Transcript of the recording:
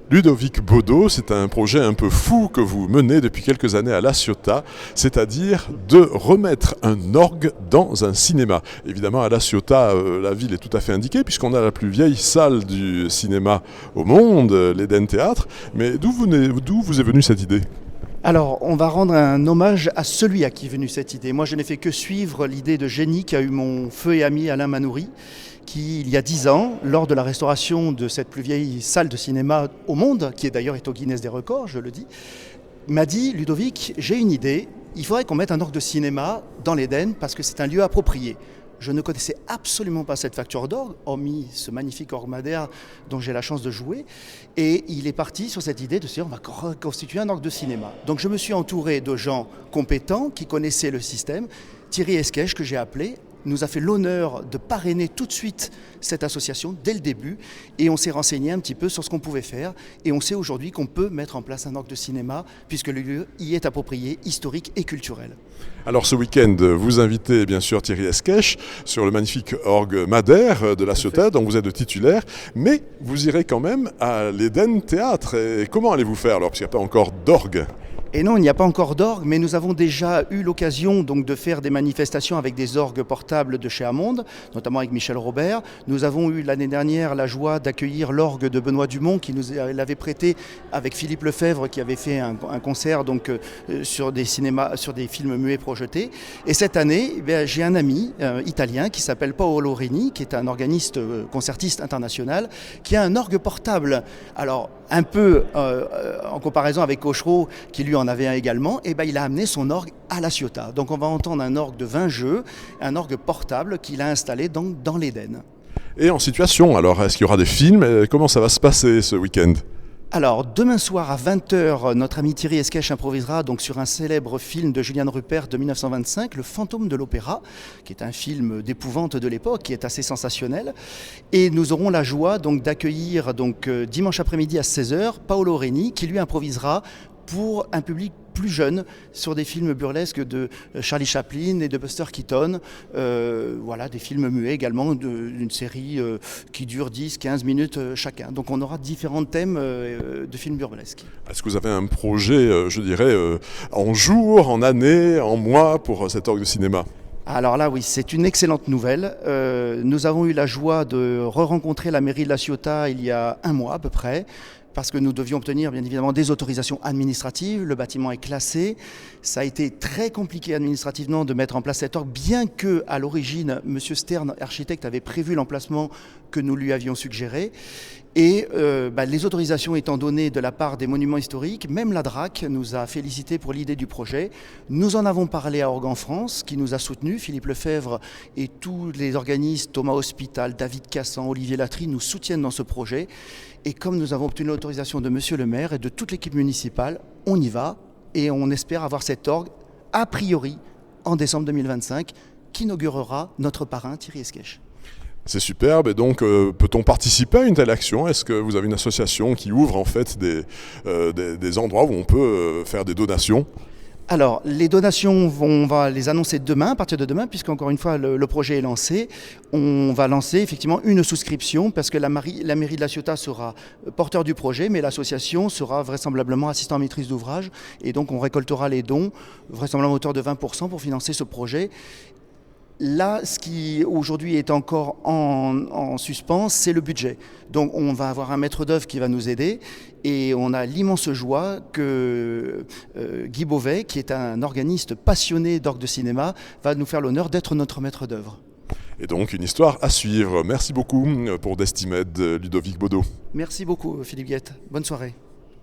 Ludovic Baudot, c'est un projet un peu fou que vous menez depuis quelques années à La Ciotat, c'est-à-dire de remettre un orgue dans un cinéma. Évidemment, à La Ciotat, la ville est tout à fait indiquée puisqu'on a la plus vieille salle du cinéma au monde, l'Eden Théâtre. Mais d'où vous est venue cette idée ? Alors, on va rendre un hommage à celui à qui est venue cette idée. Moi, je n'ai fait que suivre l'idée de génie qu'a eu mon feu et ami Alain Manoury, qui, il y a 10 ans, lors de la restauration de cette plus vieille salle de cinéma au monde, qui est d'ailleurs au Guinness des records, je le dis, m'a dit « Ludovic, j'ai une idée, il faudrait qu'on mette un orgue de cinéma dans l'Éden parce que c'est un lieu approprié ». Je ne connaissais absolument pas cette facture d'orgue, hormis ce magnifique orgue Madère dont j'ai la chance de jouer. Et il est parti sur cette idée de se dire on va reconstituer un orgue de cinéma. Donc je me suis entouré de gens compétents qui connaissaient le système. Thierry Esquèche, que j'ai appelé, nous a fait l'honneur de parrainer tout de suite cette association dès le début et on s'est renseigné un petit peu sur ce qu'on pouvait faire et on sait aujourd'hui qu'on peut mettre en place un orgue de cinéma puisque le lieu y est approprié, historique et culturel. Alors ce week-end, vous invitez bien sûr Thierry Esquèche sur le magnifique orgue Madère de La Ciotat dont vous êtes le titulaire, mais vous irez quand même à l'Eden Théâtre. Et comment allez-vous faire alors, parce qu'il n'y a pas encore d'orgue ? Et non, il n'y a pas encore d'orgue, mais nous avons déjà eu l'occasion donc de faire des manifestations avec des orgues portables de chez Amonde, notamment avec Michel Robert. Nous avons eu l'année dernière la joie d'accueillir l'orgue de Benoît Dumont qui nous l'avait prêté avec Philippe Lefebvre qui avait fait un concert donc, sur des films muets projetés. Et cette année, j'ai un ami italien qui s'appelle Paolo Reni, qui est un organiste concertiste international, qui a un orgue portable. Alors, un peu en comparaison avec Cochereau, qui lui en avait un également, et il a amené son orgue à La Ciotat. Donc on va entendre un orgue de 20 jeux, un orgue portable qu'il a installé dans l'Éden. Et en situation, alors est-ce qu'il y aura des films ? Comment ça va se passer ce week-end ? Alors, demain soir à 20h, notre ami Thierry Esquèche improvisera donc sur un célèbre film de Julian Rupert de 1925, Le Fantôme de l'Opéra, qui est un film d'épouvante de l'époque, qui est assez sensationnel. Et nous aurons la joie donc d'accueillir dimanche après-midi à 16h, Paolo Reni, qui lui improvisera pour un public plus jeune sur des films burlesques de Charlie Chaplin et de Buster Keaton. Voilà, des films muets également d'une série qui dure 10-15 minutes chacun. Donc on aura différents thèmes de films burlesques. Est-ce que vous avez un projet, je dirais, en jours, en années, en mois pour cet orgue de cinéma ? Alors là, oui, c'est une excellente nouvelle. Nous avons eu la joie de re-rencontrer la mairie de La Ciotat il y a un mois à peu près, parce que nous devions obtenir bien évidemment des autorisations administratives. Le bâtiment est classé. Ça a été très compliqué administrativement de mettre en place cet orgue, bien que à l'origine, M. Stern, architecte, avait prévu l'emplacement que nous lui avions suggéré. Et les autorisations étant données de la part des monuments historiques, même la DRAC nous a félicité pour l'idée du projet. Nous en avons parlé à Orgue en France, qui nous a soutenus. Philippe Lefebvre et tous les organismes, Thomas Hospital, David Cassan, Olivier Latry, nous soutiennent dans ce projet. Et comme nous avons obtenu l'autorisation de Monsieur le maire et de toute l'équipe municipale, on y va et on espère avoir cet orgue, a priori, en décembre 2025, qui inaugurera notre parrain Thierry Esquèche. C'est superbe, et donc peut-on participer à une telle action ? Est-ce que vous avez une association qui ouvre en fait des endroits où on peut faire des donations ? Alors, les donations, on va les annoncer demain, à partir de demain, puisqu'encore une fois, le projet est lancé. On va lancer effectivement une souscription, parce que la mairie de La Ciotat sera porteur du projet, mais l'association sera vraisemblablement assistant à maîtrise d'ouvrage. Et donc, on récoltera les dons, vraisemblablement à hauteur de 20% pour financer ce projet. Là, ce qui aujourd'hui est encore en suspens, c'est le budget. Donc on va avoir un maître d'œuvre qui va nous aider et on a l'immense joie que Guy Beauvais, qui est un organiste passionné d'orgue de cinéma, va nous faire l'honneur d'être notre maître d'œuvre. Et donc une histoire à suivre. Merci beaucoup pour Destimed, Ludovic Baudot. Merci beaucoup Philippe Guette. Bonne soirée.